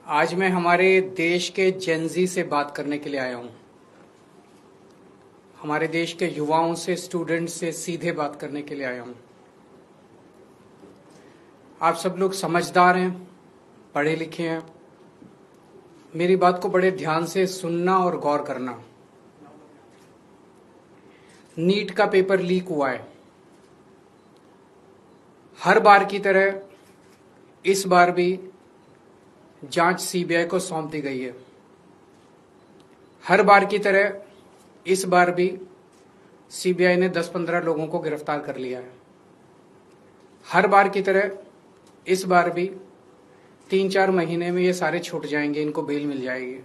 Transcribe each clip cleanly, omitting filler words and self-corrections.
आज मैं हमारे देश के जेनजी से बात करने के लिए आया हूं। हमारे देश के युवाओं से, स्टूडेंट्स से सीधे बात करने के लिए आया हूं। आप सब लोग समझदार हैं, पढ़े लिखे हैं। मेरी बात को बड़े ध्यान से सुनना और गौर करना। नीट का पेपर लीक हुआ है। हर बार की तरह इस बार भी जांच सीबीआई को सौंप दी गई है। हर बार की तरह इस बार भी सीबीआई ने 10-15 लोगों को गिरफ्तार कर लिया है। हर बार की तरह इस बार भी 3-4 महीने में ये सारे छूट जाएंगे, इनको बेल मिल जाएगी।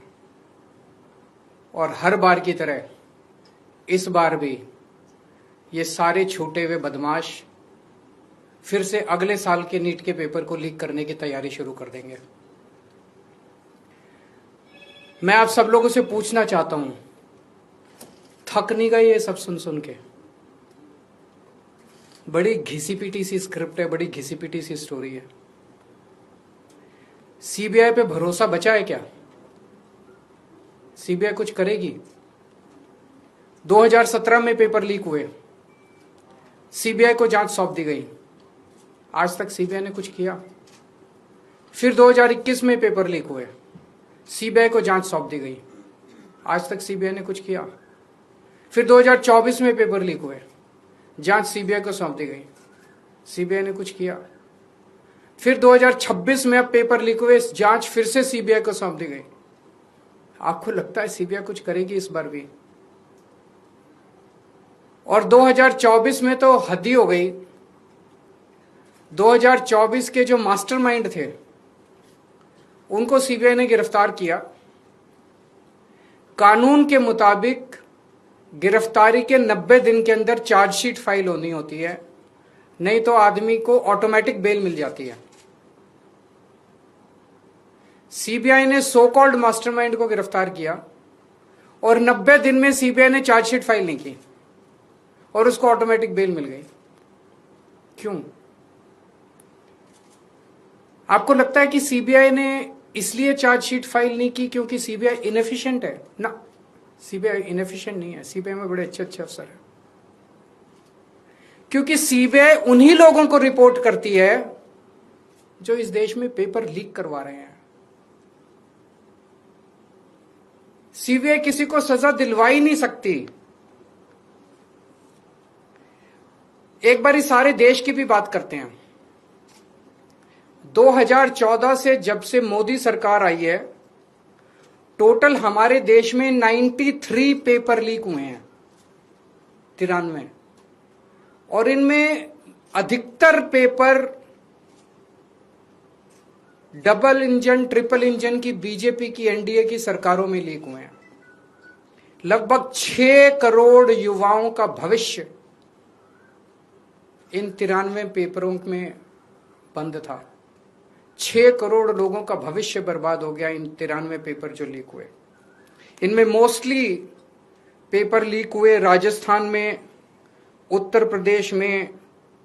और हर बार की तरह इस बार भी ये सारे छूटे हुए बदमाश फिर से अगले साल के नीट के पेपर को लीक करने की तैयारी शुरू कर देंगे। मैं आप सब लोगों से पूछना चाहता हूं, थक नहीं गए ये सब सुन सुन के? बड़ी घिसी पिटी सी स्क्रिप्ट है, बड़ी घिसी पिटी सी स्टोरी है। सीबीआई पे भरोसा बचा है क्या? सीबीआई कुछ करेगी? 2017 में पेपर लीक हुए, सीबीआई को जांच सौंप दी गई। आज तक सीबीआई ने कुछ किया? फिर 2021 में पेपर लीक हुए, सीबीआई को जांच सौंप दी गई। आज तक सीबीआई ने कुछ किया? फिर 2024 में पेपर लीक हुए, जांच सीबीआई को सौंप दी गई। सीबीआई ने कुछ किया? फिर 2026 में अब पेपर लीक हुए, जांच फिर से सीबीआई को सौंप दी गई। आपको लगता है सीबीआई कुछ करेगी इस बार भी? और 2024 में तो हद ही हो गई। 2024 के जो मास्टरमाइंड थे उनको सीबीआई ने गिरफ्तार किया। कानून के मुताबिक गिरफ्तारी के 90 दिन के अंदर चार्जशीट फाइल होनी होती है, नहीं तो आदमी को ऑटोमेटिक बेल मिल जाती है। सीबीआई ने सो कॉल्ड मास्टरमाइंड को गिरफ्तार किया और 90 दिन में सीबीआई ने चार्जशीट फाइल नहीं की और उसको ऑटोमेटिक बेल मिल गई। क्यों? आपको लगता है कि सीबीआई ने इसलिए चार्जशीट फाइल नहीं की क्योंकि सीबीआई इनएफिशिएंट है? ना, सीबीआई इनएफिशिएंट नहीं है। सीबीआई में बड़े अच्छे अफसर हैं। क्योंकि सीबीआई उन्हीं लोगों को रिपोर्ट करती है जो इस देश में पेपर लीक करवा रहे हैं। सीबीआई किसी को सजा दिलवा ही नहीं सकती। एक बार इस सारे देश की भी बात करते हैं। 2014 से जब से मोदी सरकार आई है, टोटल हमारे देश में 93 पेपर लीक हुए हैं, 93। और इनमें अधिकतर paper double engine, triple engine की बीजेपी की, एनडीए की सरकारों में लीक हुए हैं। लगभग 6 करोड़ युवाओं का भविष्य इन 93 पेपरों में बंद था। 6 करोड़ लोगों का भविष्य बर्बाद हो गया इन 93 पेपर जो लीक हुए। इनमें मोस्टली पेपर लीक हुए राजस्थान में, उत्तर प्रदेश में,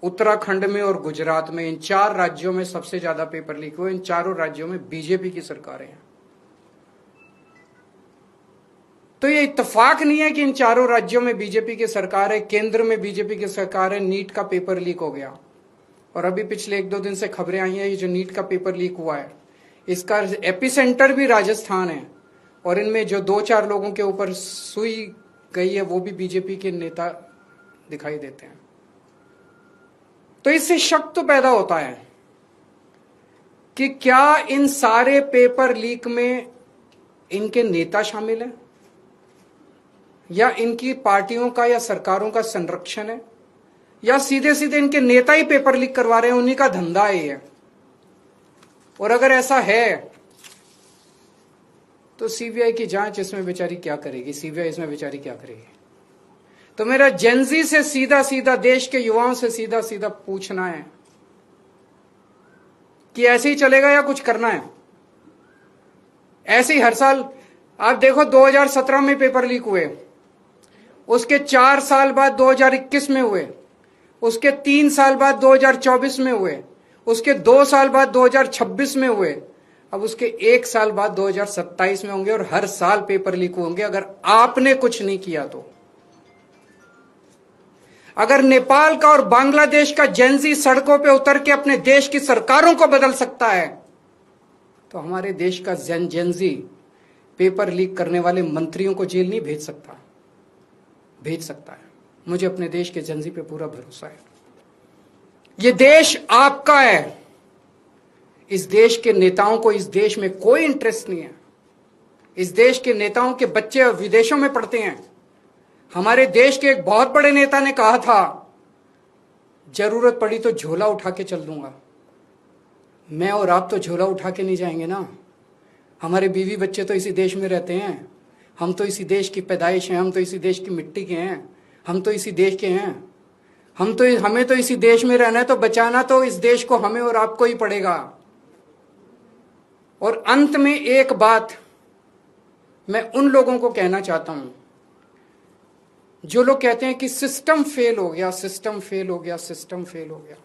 उत्तराखंड में और गुजरात में। इन 4 राज्यों में सबसे ज्यादा पेपर लीक हुए। इन चारों राज्यों में बीजेपी की सरकारें हैं। तो ये इत्तेफाक नहीं है कि इन चारों राज्यों में बीजेपी की सरकार है, केंद्र में बीजेपी की सरकार है, नीट का पेपर लीक हो गया। और अभी पिछले 1-2 दिन से खबरें आई हैं, ये जो नीट का पेपर लीक हुआ है इसका एपिसेंटर भी राजस्थान है। और इनमें जो 2-4 लोगों के ऊपर सुई गई है वो भी बीजेपी के नेता दिखाई देते हैं। तो इससे शक तो पैदा होता है कि क्या इन सारे पेपर लीक में इनके नेता शामिल हैं या इनकी पार्टियों का या सरकारों का संरक्षण है, या सीधे सीधे इनके नेता ही पेपर लीक करवा रहे हैं, उन्हीं का धंधा है। और अगर ऐसा है तो सीबीआई की जांच इसमें बेचारी क्या करेगी? सीबीआई इसमें बेचारी क्या करेगी? तो मेरा जेनजी से सीधा सीधा, देश के युवाओं से सीधा सीधा पूछना है कि ऐसे ही चलेगा या कुछ करना है? ऐसे ही हर साल आप देखो, 2017 में पेपर लीक हुए, उसके 4 साल बाद 2021 में हुए, उसके 3 साल बाद 2024 में हुए, उसके 2 साल बाद 2026 में हुए, अब उसके 1 साल बाद 2027 में होंगे और हर साल पेपर लीक होंगे अगर आपने कुछ नहीं किया तो। अगर नेपाल का और बांग्लादेश का जेंजी सड़कों पे उतर के अपने देश की सरकारों को बदल सकता है तो हमारे देश का जेंजी पेपर लीक करने वाले मंत्रियों को जेल नहीं भेज सकता है। मुझे अपने देश के जेंजी पे पूरा भरोसा है। ये देश आपका है। इस देश के नेताओं को इस देश में कोई इंटरेस्ट नहीं है। इस देश के नेताओं के बच्चे विदेशों में पढ़ते हैं। हमारे देश के एक बहुत बड़े नेता ने कहा था, जरूरत पड़ी तो झोला उठा के चल दूंगा। मैं और आप तो झोला उठा के नहीं जाएंगे ना। हमारे बीवी बच्चे तो इसी देश में रहते हैं। हम तो इसी देश की पैदाइश हैं। हम तो इसी देश की मिट्टी के हैं। हम तो इसी देश के हैं। हमें तो इसी देश में रहना है, तो बचाना तो इस देश को हमें और आपको ही पड़ेगा। और अंत में एक बात मैं उन लोगों को कहना चाहता हूं जो लोग कहते हैं कि सिस्टम फेल हो गया, सिस्टम फेल हो गया, सिस्टम फेल हो गया।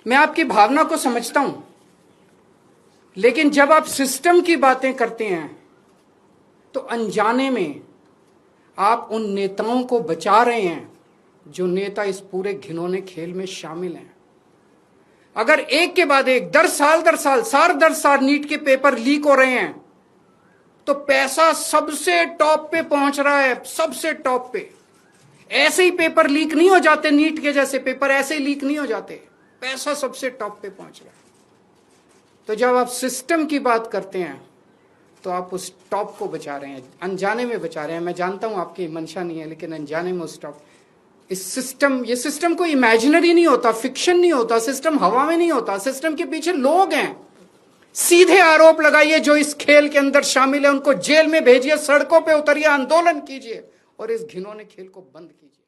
मैं आपकी भावना को समझता हूं, लेकिन जब आप सिस्टम की बातें करते हैं तो अनजाने में आप उन नेताओं को बचा रहे हैं जो नेता इस पूरे घिनौने खेल में शामिल हैं। अगर एक के बाद एक दर साल नीट के पेपर लीक हो रहे हैं तो पैसा सबसे टॉप पे पहुंच रहा है, सबसे टॉप पे। ऐसे ही पेपर लीक नहीं हो जाते, नीट के जैसे पेपर ऐसे ही लीक नहीं हो जाते। पैसा सबसे टॉप पे पहुंच रहा है। तो जब आप सिस्टम की बात करते हैं तो आप उस टॉप को बचा रहे हैं, अनजाने में बचा रहे हैं। मैं जानता हूं आपकी मंशा नहीं है, लेकिन अनजाने में उस टॉप ये सिस्टम कोई इमेजिनरी नहीं होता, फिक्शन नहीं होता, सिस्टम हवा में नहीं होता। सिस्टम के पीछे लोग हैं। सीधे आरोप लगाइए जो इस खेल के अंदर शामिल है, उनको जेल में भेजिए, सड़कों पे उतरिए, आंदोलन कीजिए और इस घिनौने खेल को बंद कीजिए।